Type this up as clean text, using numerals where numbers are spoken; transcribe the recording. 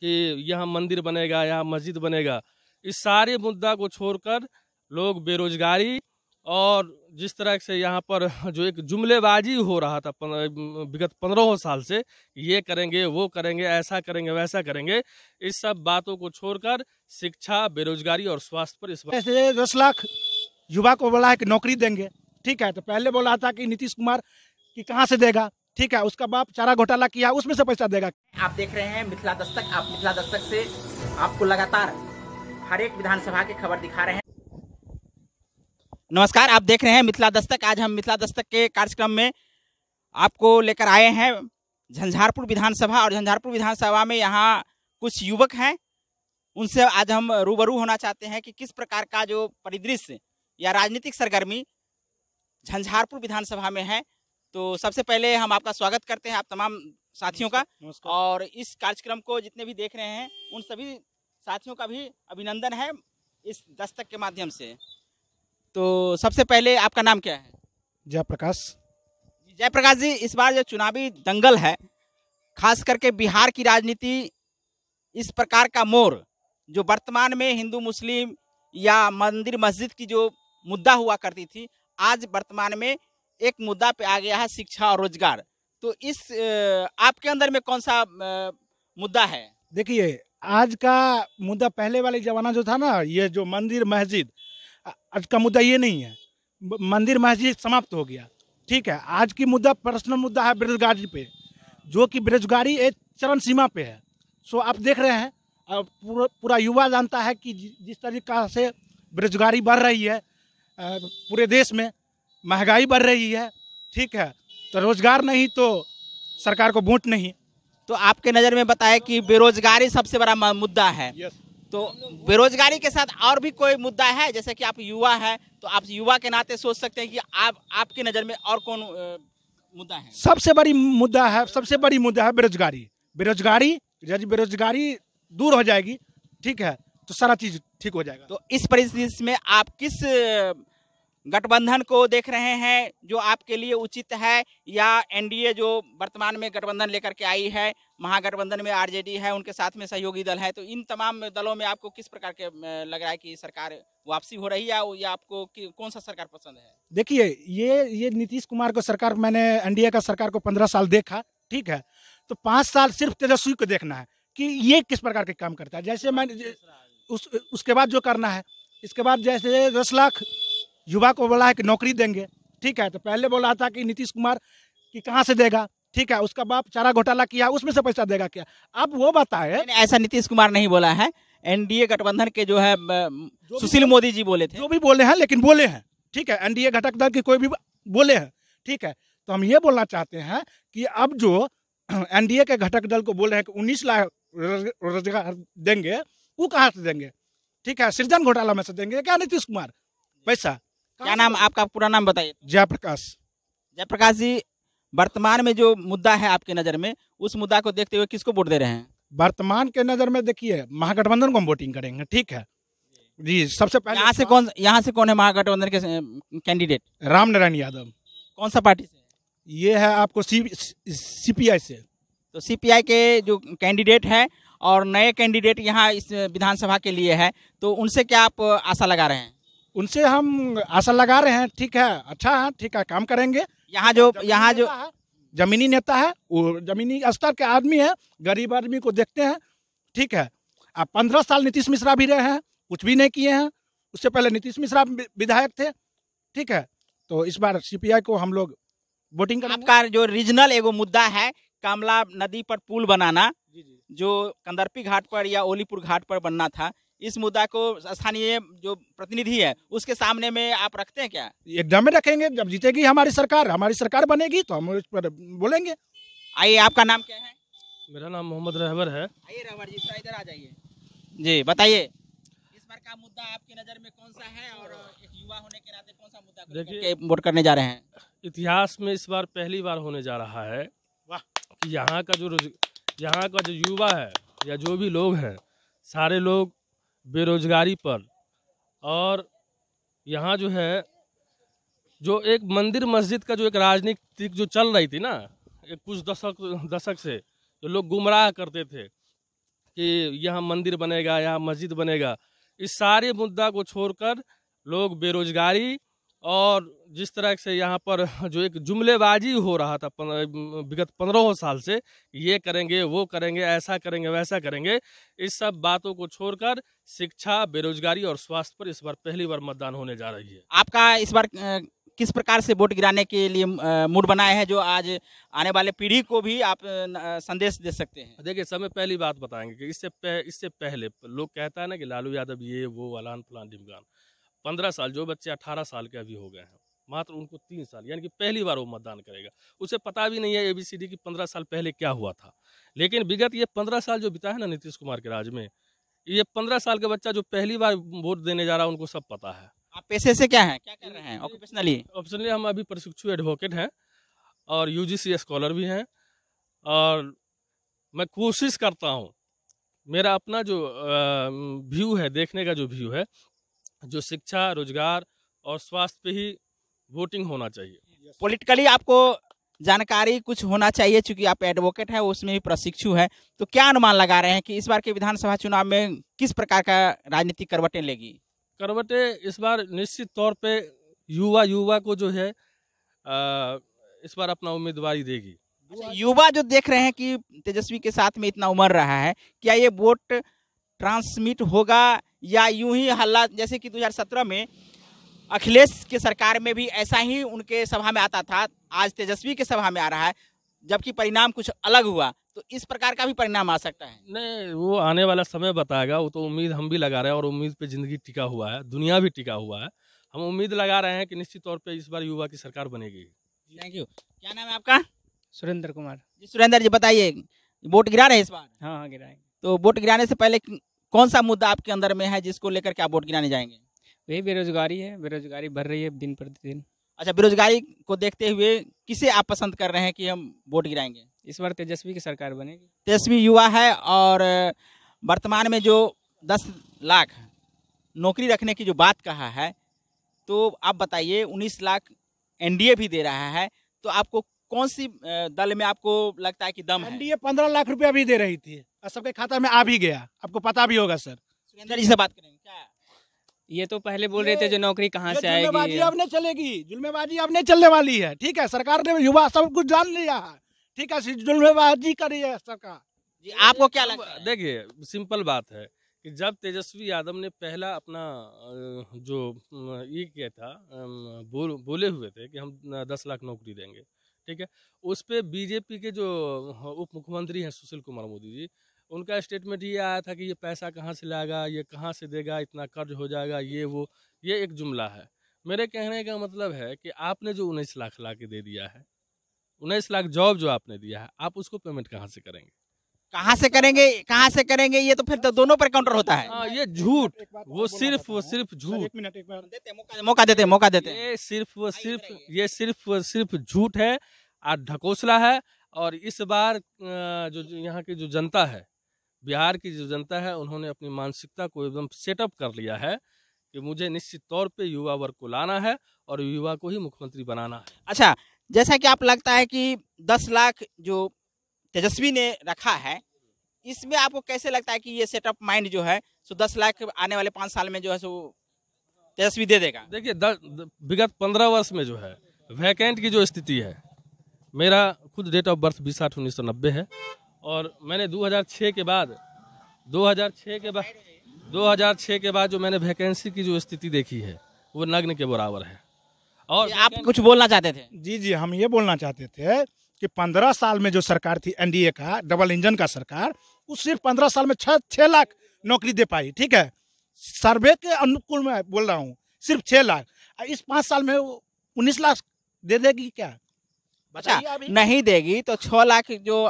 कि यहाँ मंदिर बनेगा, यहाँ मस्जिद बनेगा। इस सारे मुद्दा को छोड़कर लोग बेरोजगारी और जिस तरह से यहाँ पर जो एक जुमलेबाजी हो रहा था विगत 15 साल से, ये करेंगे वो करेंगे, ऐसा करेंगे वैसा करेंगे, इस सब बातों को छोड़कर शिक्षा, बेरोजगारी और स्वास्थ्य पर इस बार ऐसे 10 लाख युवा को बोला है कि नौकरी देंगे, ठीक है। तो पहले बोला था कि नीतीश कुमार कि कहाँ से देगा, ठीक है। उसका बाप चारा घोटाला किया, उसमें से पैसा देगा। आप देख रहे हैं मिथिला दस्तक। आप मिथिला दस्तक से आपको लगातार हर एक विधानसभा की खबर दिखा रहे हैं। नमस्कार, आप देख रहे हैं मिथिला दस्तक। आज हम मिथिला दस्तक के कार्यक्रम में आपको लेकर आए हैं झंझारपुर विधानसभा, और झंझारपुर विधानसभा में यहाँ कुछ युवक हैं, उनसे आज हम रूबरू होना चाहते हैं कि किस प्रकार का जो परिदृश्य या राजनीतिक सरगर्मी झंझारपुर विधानसभा में है। तो सबसे पहले हम आपका स्वागत करते हैं, आप तमाम साथियों का, और इस कार्यक्रम को जितने भी देख रहे हैं उन सभी साथियों का भी अभिनंदन है इस दस्तक के माध्यम से। तो सबसे पहले आपका नाम क्या है? जयप्रकाश। जयप्रकाश जी, इस बार जो चुनावी दंगल है, खास करके बिहार की राजनीति, इस प्रकार का मोड़ जो वर्तमान में हिंदू मुस्लिम या मंदिर मस्जिद की जो मुद्दा हुआ करती थी, आज वर्तमान में एक मुद्दा पे आ गया है, शिक्षा और रोजगार। तो इस आपके अंदर में कौन सा मुद्दा है? देखिए, आज का मुद्दा पहले वाले जमाना जो था ना, ये जो मंदिर मस्जिद, आज का मुद्दा ये नहीं है। मंदिर मस्जिद समाप्त हो गया, ठीक है। आज की मुद्दा, पर्सनल मुद्दा है बेरोजगारी पे, जो कि बेरोजगारी एक चरम सीमा पे है। सो आप देख रहे हैं, पूरा युवा जानता है कि जिस तरीका से बेरोजगारी बढ़ रही है पूरे देश में, महंगाई बढ़ रही है, ठीक है। तो रोजगार नहीं तो सरकार को वोट नहीं। तो आपके नज़र में बताए कि बेरोजगारी सबसे बड़ा मुद्दा है। तो बेरोजगारी के साथ और भी कोई मुद्दा है? जैसे कि आप युवा है, तो आप युवा के नाते सोच सकते हैं कि आपकी नज़र में और कौन मुद्दा है? सबसे बड़ी मुद्दा है बेरोजगारी। बेरोजगारी दूर हो जाएगी, ठीक है, तो सारा चीज ठीक हो जाएगा। तो इस परिस्थिति में आप किस गठबंधन को देख रहे हैं जो आपके लिए उचित है, या एनडीए जो वर्तमान में गठबंधन लेकर के आई है, महागठबंधन में आरजेडी है, उनके साथ में सहयोगी दल है, तो इन तमाम दलों में आपको किस प्रकार के लग रहा है कि सरकार वापसी हो रही है, या आपको कौन सा सरकार पसंद है? देखिए, ये नीतीश कुमार को सरकार, मैंने एनडीए का सरकार को 15 साल देखा, ठीक है। तो 5 साल सिर्फ तेजस्वी को देखना है कि ये किस प्रकार के काम करता है। जैसे मैं उसके बाद जो करना है, इसके बाद जैसे 10 लाख युवा को बोला है कि नौकरी देंगे, ठीक है। तो पहले बोला था कि नीतीश कुमार कि कहाँ से देगा, ठीक है। उसका बाप चारा घोटाला किया, उसमें से पैसा देगा क्या? अब वो बताए। ऐसा नीतीश कुमार नहीं बोला है, एनडीए गठबंधन के जो है सुशील मोदी जी बोले थे। जो भी बोले हैं, लेकिन बोले हैं, ठीक है। एनडीए घटक दल के कोई भी बोले हैं, ठीक है। तो हम ये बोलना चाहते हैं कि अब जो एनडीए के घटक दल को बोल रहे हैं कि 19 लाख रोजगार देंगे, वो कहाँ से देंगे, ठीक है। सृजन घोटाला में से देंगे क्या नीतीश कुमार पैसा? क्या नाम आपका, पूरा नाम बताइए। जयप्रकाश। जयप्रकाश जी, वर्तमान में जो मुद्दा है आपके नज़र में, उस मुद्दा को देखते हुए किसको वोट दे रहे हैं? वर्तमान के नज़र में देखिए, महागठबंधन को हम वोटिंग करेंगे, ठीक है जी। सबसे पहले यहाँ से कौन है महागठबंधन के कैंडिडेट? रामनारायण यादव। कौन सा पार्टी से? ये है आपको सीपीआई से। तो सीपीआई के जो कैंडिडेट है और नए कैंडिडेट यहाँ इस विधानसभा के लिए है, तो उनसे क्या आप आशा लगा रहे हैं? उनसे हम आशा लगा रहे हैं, ठीक है, अच्छा है, ठीक है, काम करेंगे। यहाँ जो जमीनी नेता है, वो जमीनी स्तर के आदमी है, गरीब आदमी को देखते हैं, ठीक है। अब 15 साल नीतीश मिश्रा भी रहे हैं, कुछ भी नहीं किए हैं। उससे पहले नीतीश मिश्रा विधायक थे, ठीक है। तो इस बार सीपीआई को हम लोग वोटिंग करेंगे। आपका जो रीजनल एगो मुद्दा है, कमला नदी पर पुल बनाना, जो कंदरपी घाट पर या ओलीपुर घाट पर बनना था, इस मुद्दा को स्थानीय जो प्रतिनिधि है उसके सामने में आप रखते हैं क्या? एकदम में रखेंगे। जब जीतेगी हमारी सरकार बनेगी तो हम इस पर बोलेंगे। आइए, आपका नाम क्या है? मेरा नाम मोहम्मद रहबर है। आइए रहबर जी, थोड़ा इधर आ जाइए जी, बताइए इस बार का मुद्दा आपकी नज़र में कौन सा है, और एक युवा होने के नाते कौन सा मुद्दा देखिए वोट करने जा रहे हैं? इतिहास में इस बार पहली बार होने जा रहा है कि यहाँ का जो युवा है या जो भी लोग हैं, सारे लोग बेरोजगारी पर, और यहाँ जो है जो एक मंदिर मस्जिद का जो एक राजनीतिक जो चल रही थी ना, एक कुछ दशक से जो लोग गुमराह करते थे कि यहाँ मंदिर बनेगा, यहाँ मस्जिद बनेगा, इस सारे मुद्दा को छोड़कर लोग बेरोजगारी और जिस तरह से यहाँ पर जो एक जुमलेबाजी हो रहा था विगत 15 साल से, ये करेंगे, वो करेंगे, ऐसा करेंगे, वैसा करेंगे, इस सब बातों को छोड़कर शिक्षा, बेरोजगारी और स्वास्थ्य पर इस बार पहली बार मतदान होने जा रही है। आपका इस बार किस प्रकार से वोट गिराने के लिए मूड बनाए हैं, जो आज आने वाले पीढ़ी को भी आप संदेश दे सकते हैं? देखिए, समय पहली बात बताएंगे कि इससे पहले लोग कहता है ना कि लालू यादव ये वो अलान फलान ढिमकान, 15 साल, जो बच्चे 18 साल के अभी हो गए हैं, मात्र उनको 3 साल, यानी कि पहली बार वो मतदान करेगा। उसे पता भी नहीं है ABCD की 15 साल पहले क्या हुआ था। लेकिन विगत ये 15 साल जो बिता है ना नीतीश कुमार के राज में, ये 15 साल का बच्चा जो पहली बार वोट देने जा रहा है, उनको सब पता है। आप पेशे से क्या हैं, क्या कर रहे हैं ऑक्यूपेशनली? हम अभी प्रशिक्षु एडवोकेट हैं और UGC स्कॉलर भी हैं, और मैं कोशिश करता हूँ, मेरा अपना जो व्यू है, देखने का जो व्यू है, जो शिक्षा, रोजगार और स्वास्थ्य पे ही वोटिंग होना चाहिए। पॉलिटिकली आपको जानकारी कुछ होना चाहिए, चूंकि आप एडवोकेट हैं, उसमें भी प्रशिक्षु हैं, तो क्या अनुमान लगा रहे हैं कि इस बार के विधानसभा चुनाव में किस प्रकार का राजनीतिक करवटें लेगी? करवटें इस बार निश्चित तौर पे युवा को जो है इस बार अपना उम्मीदवारी देगी। अच्छा, युवा जो देख रहे हैं कि तेजस्वी के साथ में इतना उमड़ रहा है, क्या ये वोट ट्रांसमिट होगा या यूं ही हल्ला, जैसे कि 2017 में अखिलेश के सरकार में भी ऐसा ही उनके सभा में आता था, आज तेजस्वी के सभा में आ रहा है, जबकि परिणाम कुछ अलग हुआ, तो इस प्रकार का भी परिणाम आ सकता है? नहीं, वो आने वाला समय बताएगा। वो तो उम्मीद हम भी लगा रहे हैं और उम्मीद पे जिंदगी टिका हुआ है, दुनिया भी टिका हुआ है। हम उम्मीद लगा रहे हैं कि निश्चित तौर पे इस बार युवा की सरकार बनेगी। Thank you. क्या नाम है आपका? सुरेंद्र कुमार। जी सुरेंद्र जी, बताइए, वोट गिरा रहे हैं इस बार? हाँ गिराएंगे। तो वोट गिराने से पहले कौन सा मुद्दा आपके अंदर में है जिसको लेकर के आप वोट गिराने जाएंगे? वही बेरोजगारी है, बेरोजगारी बढ़ रही है दिन प्रतिदिन। अच्छा, बेरोजगारी को देखते हुए किसे आप पसंद कर रहे हैं कि हम वोट गिराएंगे? इस बार तेजस्वी की सरकार बनेगी। तेजस्वी युवा है और वर्तमान में जो 10 लाख नौकरी रखने की जो बात कहा है, तो आप बताइए, 19 लाख NDA भी दे रहा है, तो आपको कौन सी दल में आपको लगता है कि दम है? NDA 15 लाख रुपया भी दे रही थी और सबके खाता में आ भी गया, आपको पता भी होगा सर। सुरेंद्र जी से बात करेंगे क्या? ये तो पहले बोल रहे थे जो नौकरी कहाँ से आएगी। जुल्मेबाजी अब नहीं चलेगी, जुल्मेबाजी अब नहीं चलने वाली है, ठीक है। सरकार ने युवा सब कुछ जान लिया है, ठीक है। जुल्मेबाजी कर रही है सरकार। जी, आपको क्या लगता है? देखिए, सिंपल बात है कि जब तेजस्वी यादव ने पहला अपना जो ये किया था, बोले हुए थे कि हम 10 लाख नौकरी देंगे, ठीक है, उस पे बीजेपी के जो उप मुख्यमंत्री हैं सुशील कुमार मोदी जी, उनका स्टेटमेंट ये आया था कि ये पैसा कहाँ से लाएगा, ये कहाँ से देगा, इतना कर्ज हो जाएगा, ये वो, ये एक जुमला है। मेरे कहने का मतलब है कि आपने जो 19 लाख ला के दे दिया है, 19 लाख जॉब जो आपने दिया है, आप उसको पेमेंट कहाँ से करेंगे? कहाँ से करेंगे? ये तो फिर तो दोनों पर काउंटर होता है। हाँ, ये झूठ, वो सिर्फ झूठ। एक मिनट मौका देते। ये सिर्फ झूठ है और ढकोसला है। और इस बार जो यहाँ की जो जनता है, बिहार की जो जनता है, उन्होंने अपनी मानसिकता को एकदम सेटअप कर लिया है कि मुझे निश्चित तौर पे युवा वर्ग को लाना है और युवा को ही मुख्यमंत्री बनाना है। अच्छा, जैसा कि आप लगता है कि 10 लाख जो तेजस्वी ने रखा है, इसमें आपको कैसे लगता है कि ये सेटअप माइंड जो है, सो 10 लाख आने वाले 5 साल में जो है सो तेजस्वी दे देगा? देखिए, विगत 15 वर्ष में जो है वैकेंट की जो स्थिति है, मेरा खुद डेट ऑफ बर्थ 20/8/1990 है और मैंने 2006 के बाद जो मैंने वैकेंसी की जो स्थिति देखी है, वो नग्न के बराबर है। और आप कुछ बोलना चाहते थे? जी, हम ये बोलना चाहते थे कि 15 साल में जो सरकार थी NDA का, डबल इंजन का सरकार, वो सिर्फ 15 साल में 6 लाख नौकरी दे पाई, ठीक है। सर्वे के अनुकूल मैं बोल रहा हूँ, सिर्फ 6 लाख। इस 5 साल में 19 लाख दे देगी क्या? अच्छा, नहीं देगी तो 6 लाख जो